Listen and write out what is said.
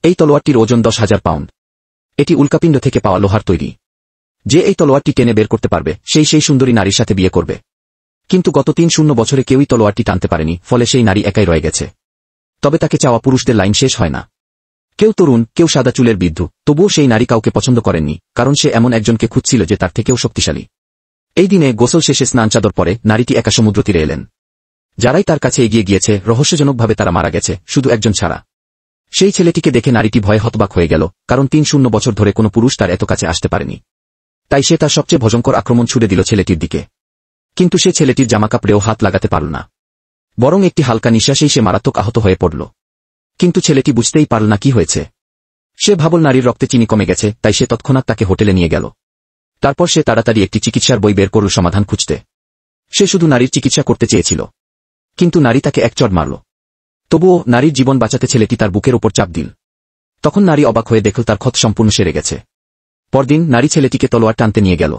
এই তলোয়ারটির ওজন 10,000 পাউন্ড। এটি উল্কাপিণ্ড থেকে পাওয়া লোহার তৈরি। যে এই তলোয়ারটি টেনে বের করতে পারবে সেই সুন্দরী নারীর সাথে বিয়ে করবে। কিন্তু গত 3 বছরে কেউই তলোয়ারটি টানতে পারেনি, ফলে সেই নারী একাই রয়ে গেছে। তবে তাকে চাওয়া পুরুষদের লাইন শেষ হয় না। কেউ তরুণ, কেউ সাদা চুলের বৃদ্ধ, তবুও সেই নারী কাউকে পছন্দ করেননি, কারণ সে এমন একজনকে খুঁজছিল যে তার থেকেও শক্তিশালী। এই দিনে গোসল শেষে স্নান চাদর পরে নারীটি একা সমুদ্র তীরে এলেন। যারাই তার কাছে এগিয়ে গিয়েছে রহস্যজনকভাবে তারা মারা গেছে, শুধু একজন ছাড়া। সেই ছেলেটিকে দেখে নারীটি ভয়ে হতবাক হয়ে গেল, কারণ 3 বছর ধরে কোনো পুরুষ তার এত কাছে আসতে পারেনি। তাই সে তার সবচেয়ে ভয়ঙ্কর আক্রমণ ছুড়ে দিল ছেলেটির দিকে। কিন্তু সে ছেলেটির জামাকাপড়েও হাত লাগাতে পারল না, বরং একটি হালকা নিঃশ্বাসেই সে মারাত্মক আহত হয়ে পড়ল। কিন্তু ছেলেটি বুঝতেই পারল না কি হয়েছে। সে ভাবল নারীর রক্তে চিনি কমে গেছে, তাই সে তৎক্ষণাৎ তাকে হোটেলে নিয়ে গেল। তারপর সে তাড়াতাড়ি একটি চিকিৎসার বই বের করল সমাধান খুঁজতে। সে শুধু নারীর চিকিৎসা করতে চেয়েছিল, কিন্তু নারী তাকে এক চড় মারল। তবুও নারীর জীবন বাঁচাতে ছেলেটি তার বুকের ওপর চাপ দিল। তখন নারী অবাক হয়ে দেখল তার ক্ষত সম্পূর্ণ সেরে গেছে। পরদিন নারী ছেলেটিকে তলোয়ার টানতে নিয়ে গেল।